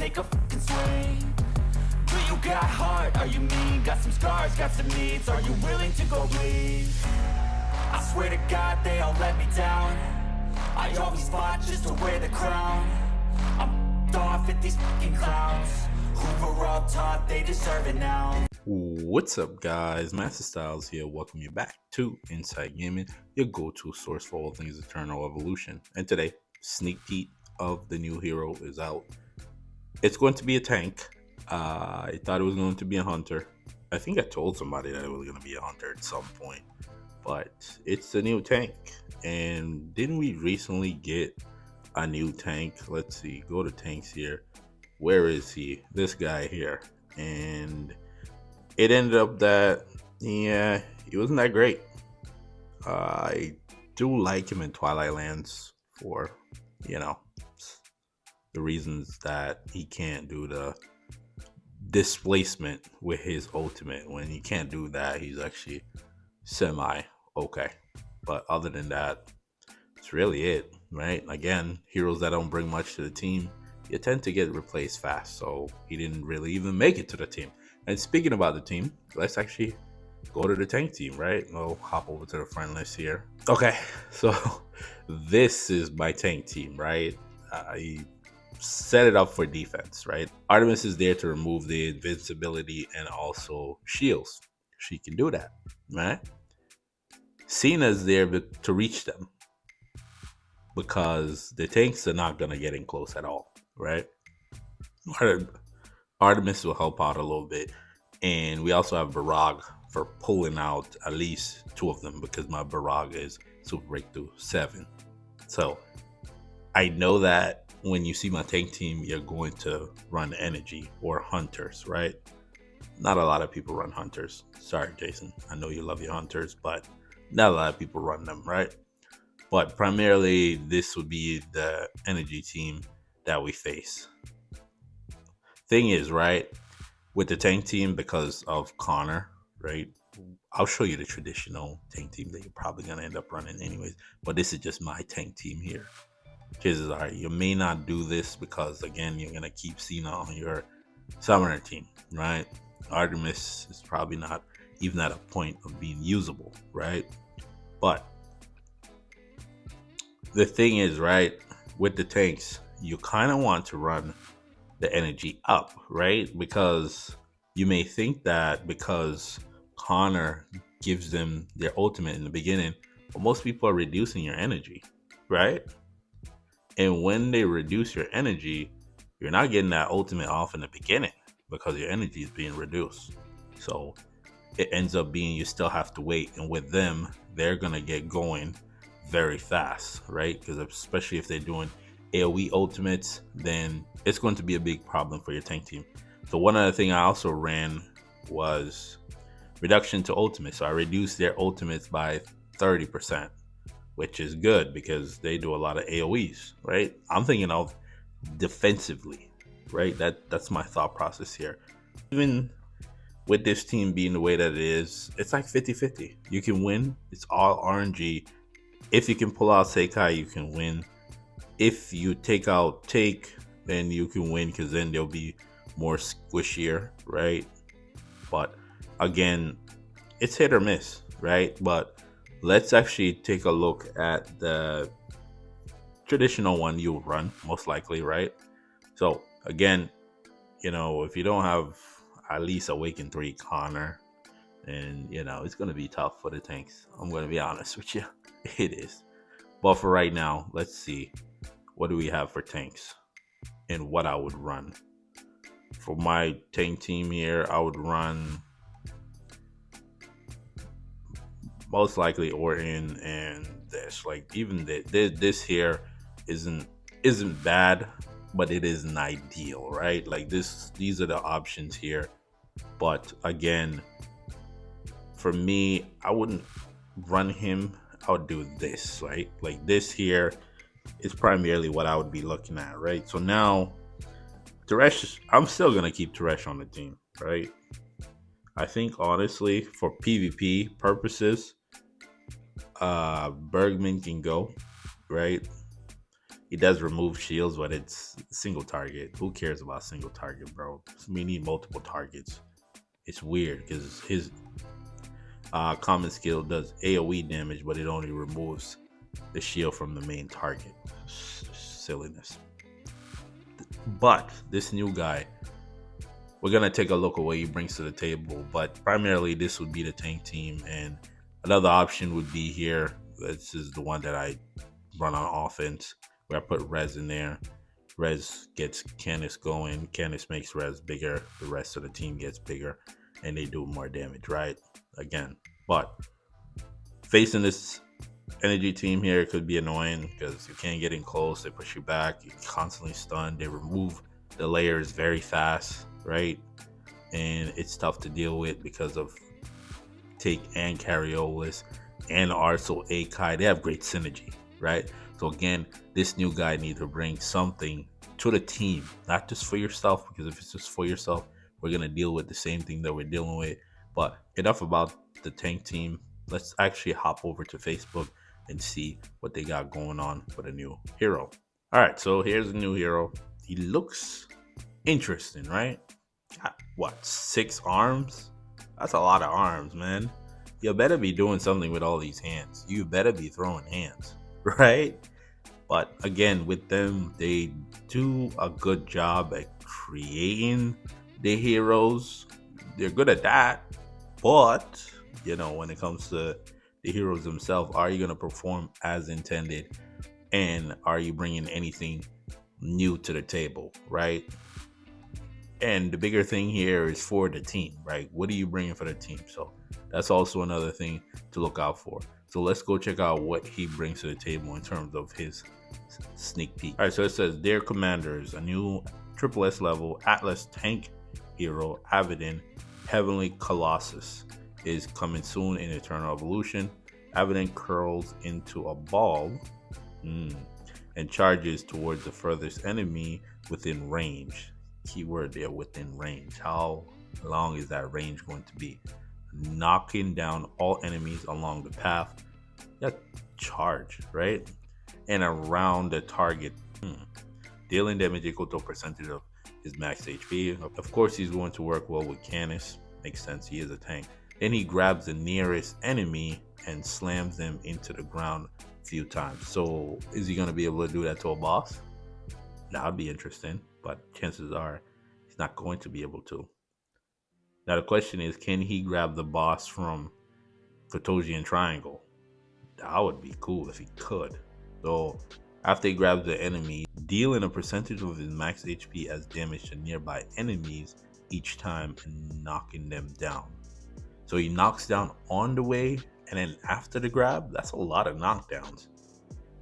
take a fucking swing. Do you got heart? Are you mean? Got some scars, got some needs. Are you willing to go bleed? I swear to God they all let me down. I always fought just to wear the crown. I'm off at these fucking clowns who were all taught they deserve it now. What's up, guys? Master Styles here. Welcome you back to Inside Gaming, your go-to source for all things Eternal Evolution. And today, sneak peek of the new hero is out. It's going to be a tank. I thought it was going to be a hunter. I think I told somebody that it was going to be a hunter at some point, but it's a new tank. And didn't we recently get a new tank? Let's see. Go to tanks here. Where is he? This guy here. And it ended up that, yeah, he wasn't that great. I do like him in Twilight Lands for, the reasons that he can't do the displacement with his ultimate. When he can't do that, he's actually semi okay. But other than that, it's really it, right? Again, heroes that don't bring much to the team, you tend to get replaced fast. So he didn't really even make it to the team. And speaking about the team, let's actually go to the tank team, right? We'll hop over to the friend list here. Okay, so this is my tank team, right? I set it up for defense, right? Artemis is there to remove the invincibility and also shields. She can do that, right? Cena's there to reach them because the tanks are not going to get in close at all, right? Artemis will help out a little bit. And we also have Barag for pulling out at least two of them because my Barag is Super Breakthrough 7. So I know that when you see my tank team, you're going to run energy or hunters, right? Not a lot of people run hunters. Sorry, Jason. I know you love your hunters, but not a lot of people run them, right? But primarily, this would be the energy team that we face. Thing is, right, with the tank team, because of Connor, right, I'll show you the traditional tank team that you're probably going to end up running anyways, but this is just my tank team here. Chances are you may not do this because, again, you're going to keep Cena on your summoner team, right? Artemis is probably not even at a point of being usable, right? But the thing is, right, with the tanks, you kind of want to run the energy up, right? Because you may think that because Connor gives them their ultimate in the beginning, but most people are reducing your energy, right? And when they reduce your energy, you're not getting that ultimate off in the beginning because your energy is being reduced. So it ends up being you still have to wait. And with them, they're going to get going very fast, right? Because especially if they're doing AoE ultimates, then it's going to be a big problem for your tank team. So one other thing I also ran was reduction to ultimate. So I reduced their ultimates by 30%, which is good because they do a lot of AoEs, right? I'm thinking of defensively, right? That's my thought process here. Even with this team being the way that it is, it's like 50-50. You can win. It's all RNG. If you can pull out Sekai, you can win. If you take out Take, then you can win because then they'll be more squishier, right? But again, it's hit or miss, right? But let's actually take a look at the traditional one you'll run, most likely, right? So again, if you don't have at least Awaken 3 Connor, and it's going to be tough for the tanks. I'm going to be honest with you. It is. But for right now, let's see. What do we have for tanks and what I would run? For my tank team here, I would run most likely Orton and this. Like even this here isn't bad, but it isn't ideal, right? Like these are the options here. But again, for me, I wouldn't run him. I would do this, right? Like this here is primarily what I would be looking at, right? So now, Teresh, I'm still going to keep Teresh on the team, right? I think, honestly, for PvP purposes, Bergman can go, right? He does remove shields, but it's single target. Who cares about single target, bro? We need multiple targets. It's weird because his common skill does AoE damage, but it only removes the shield from the main target. Silliness. But this new guy, we're gonna take a look at what he brings to the table. But primarily, this would be the tank team, and another option would be here. This is the one that I run on offense, where I put Rez in there. Rez gets Canis going. Canis makes Rez bigger. The rest of the team gets bigger, and they do more damage, right? Again, but facing this energy team here could be annoying because you can't get in close. They push you back. You're constantly stunned. They remove the layers very fast, right? And it's tough to deal with because of Take and Cariolis and Arso Akai. They have great synergy, right? So again, this new guy needs to bring something to the team, not just for yourself, because if it's just for yourself, we're going to deal with the same thing that we're dealing with. But enough about the tank team. Let's actually hop over to Facebook and see what they got going on for the new hero. All right, so here's the new hero. He looks interesting, right? Got, what, 6 arms? That's a lot of arms, man. You better be doing something with all these hands. You better be throwing hands, right? But again, with them, they do a good job at creating the heroes. They're good at that. But, you know, when it comes to the heroes themselves, are you going to perform as intended? And are you bringing anything new to the table, right? And the bigger thing here is for the team, right? What are you bringing for the team? So that's also another thing to look out for. So let's go check out what he brings to the table in terms of his sneak peek. All right, so it says, Dear Commanders, a new triple S level Atlas tank hero, Avadon, Heavenly Colossus, is coming soon in Eternal Evolution. Avadon curls into a ball and charges towards the furthest enemy within range. Keyword there, within range. How long is that range going to be? Knocking down all enemies along the path. That charge, right? And around the target. Dealing damage equal to a percentage of his max HP. Of course, he's going to work well with Canis. Makes sense, he is a tank. Then he grabs the nearest enemy and slams them into the ground a few times. So is he going to be able to do that to a boss? That would be interesting, but chances are he's not going to be able to. Now the question is, can he grab the boss from Photosian Triangle? That would be cool if he could. So after he grabs the enemy, dealing a percentage of his max HP as damage to nearby enemies each time and knocking them down. So he knocks down on the way, and then after the grab, that's a lot of knockdowns,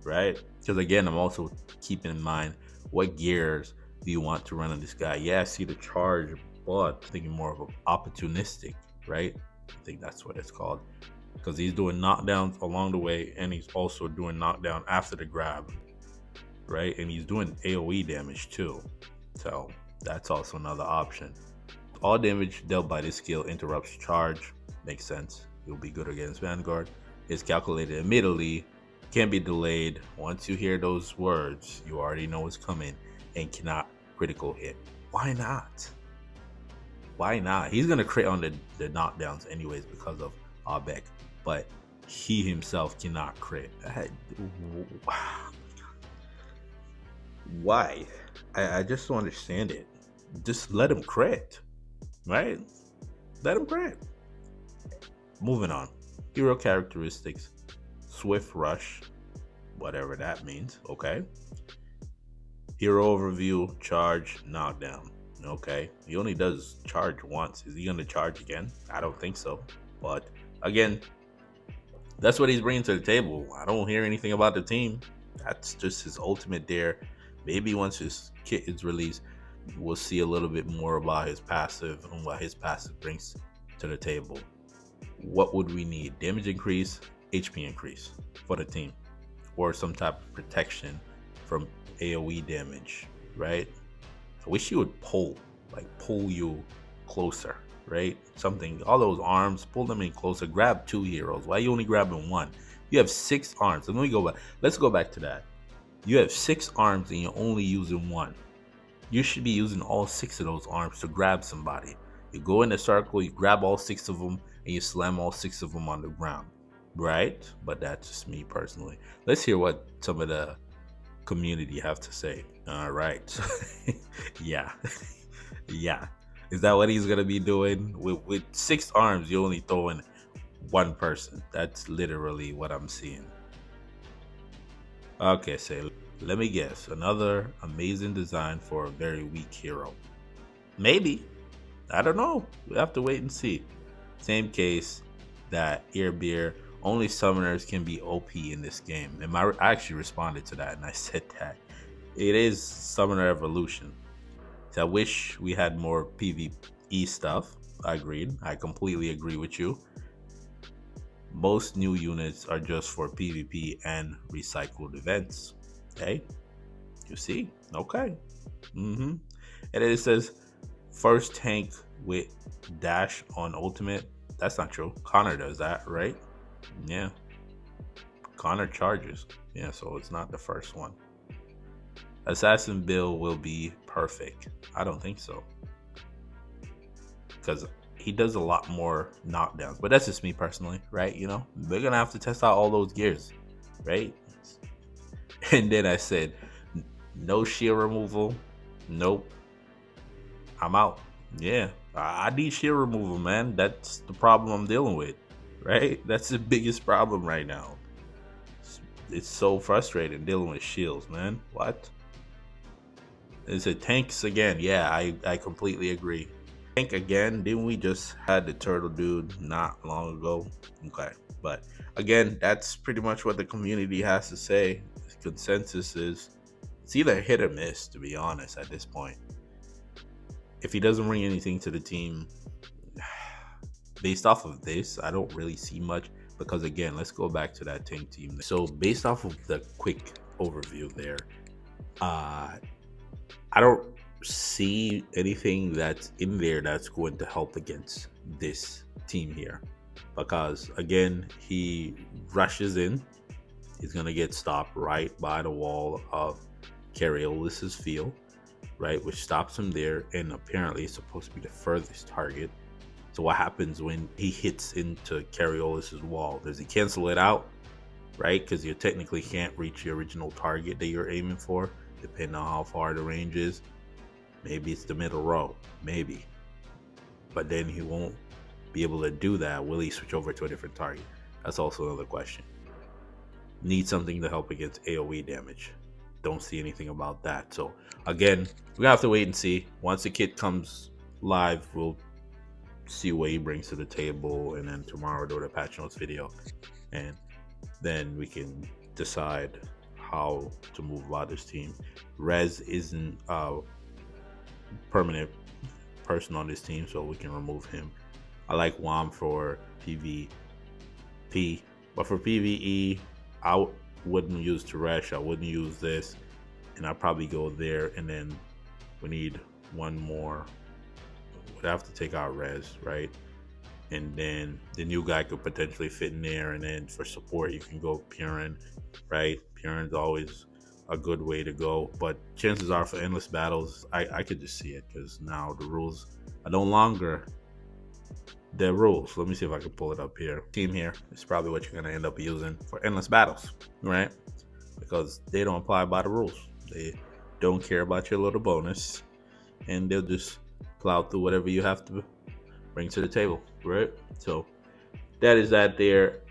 right? Because again, I'm also keeping in mind, what gears do you want to run on this guy? Yeah, I see the charge, but thinking more of an opportunistic, right? I think that's what it's called. Because he's doing knockdowns along the way, and he's also doing knockdown after the grab, right? And he's doing AoE damage too. So that's also another option. All damage dealt by this skill interrupts charge. Makes sense. You'll be good against Vanguard. It's calculated immediately. Can't be delayed. Once you hear those words, you already know it's coming and cannot critical hit. Why not? Why not? He's going to crit on the knockdowns anyways because of Abek. But he himself cannot crit. Why? I just don't understand it. Just let him crit. Right? Let him crit. Moving on. Hero characteristics. Swift rush. Whatever that means. Okay. Hero overview. Charge. Knockdown. Okay. He only does charge once. Is he going to charge again? I don't think so. But again, that's what he's bringing to the table. I don't hear anything about the team. That's just his ultimate there. Maybe once his kit is released, we'll see a little bit more about his passive and what his passive brings to the table. What would we need? Damage increase, HP increase for the team, or some type of protection from AoE damage, right? I wish you would pull you closer, right? Something, all those arms, pull them in closer. Grab 2 heroes. Why are you only grabbing 1? You have 6 arms. And let's go back to that. You have 6 arms and you're only using one. You should be using all 6 of those arms to grab somebody. You go in a circle, you grab all 6 of them, and you slam all 6 of them on the ground, right? But that's just me personally. Let's hear what some of the community have to say. All right. Yeah. Yeah. Is that what he's gonna be doing? With 6 arms, you're only throwing one person. That's literally what I'm seeing. Okay, so let me guess. Another amazing design for a very weak hero. Maybe. I don't know. We have to wait and see. Same case that ear beer. Only summoners can be OP in this game. And I actually responded to that and I said that it is Summoner Evolution. So I wish we had more PvE stuff. I agreed. I completely agree with you. Most new units are just for PvP and recycled events. Okay, you see? Okay. And then it says first tank with dash on ultimate. That's not true. Connor does that, right? Yeah. Connor charges. Yeah, so it's not the first one. Assassin build will be perfect. I don't think so. Because he does a lot more knockdowns. But that's just me personally, right? You know, we're going to have to test out all those gears, right? And then I said, no shield removal. Nope. I'm out. Yeah, I need shield removal, man. That's the problem I'm dealing with, right? That's the biggest problem right now. It's so frustrating dealing with shields, man. What? Is it tanks again? Yeah, I completely agree. Tank again? Didn't we just had the turtle dude not long ago? Okay, but again, that's pretty much what the community has to say. The consensus is it's either hit or miss, to be honest, at this point. If he doesn't bring anything to the team, based off of this, I don't really see much. Because again, let's go back to that tank team. So based off of the quick overview there, I don't see anything that's in there that's going to help against this team here. Because again, he rushes in. He's going to get stopped right by the wall of Cariolus's field, right, which stops him there, and apparently it's supposed to be the furthest target. So what happens when he hits into Cariolus's wall? Does he cancel it out, right? Because you technically can't reach the original target that you're aiming for, depending on how far the range is. Maybe it's the middle row, maybe. But then he won't be able to do that. Will he switch over to a different target? That's also another question. Need something to help against AoE damage. Don't see anything about that. So again, we have to wait and see. Once the kit comes live, we'll see what he brings to the table, and then tomorrow do the patch notes video, and then we can decide how to move about this team. Rez isn't a permanent person on this team, so we can remove him. I like Wam for PvP, but for PvE, I wouldn't use Teresh. I wouldn't use this, and I'd probably go there, and then we need one more. Would have to take out Rez, right? And then the new guy could potentially fit in there, and then for support you can go Purin, right? Purin's always a good way to go, but chances are for endless battles, I could just see it, because now the rules are no longer the rules. Let me see if I can pull it up here. Team here is probably what you're going to end up using for endless battles, right? Because they don't apply by the rules. They don't care about your little bonus, and they'll just plow through whatever you have to bring to the table, right? So that is that there.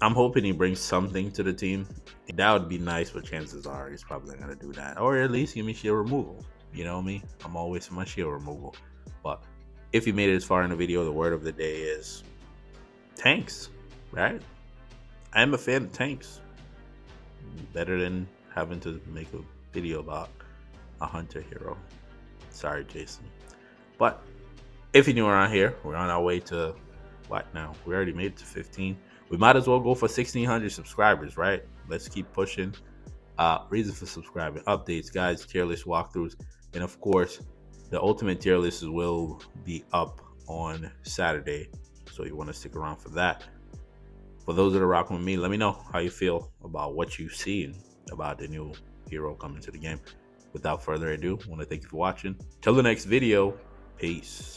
I'm hoping he brings something to the team. That would be nice, but chances are he's probably not going to do that. Or at least give me shield removal. You know me? I'm always for my shield removal. But if you made it as far in the video, the word of the day is tanks, right? I'm a fan of tanks. Better than having to make a video about a hunter hero. Sorry, Jason. But if you're new around here, we're on our way to what now? We already made it to 15. We might as well go for 1,600 subscribers, right? Let's keep pushing. Reason for subscribing: updates, guides, tier list walkthroughs, and of course, the ultimate tier list will be up on Saturday. So you want to stick around for that. For those that are rocking with me, let me know how you feel about what you've seen. about the new hero coming to the game. Without further ado, I want to thank you for watching. Till the next video, peace.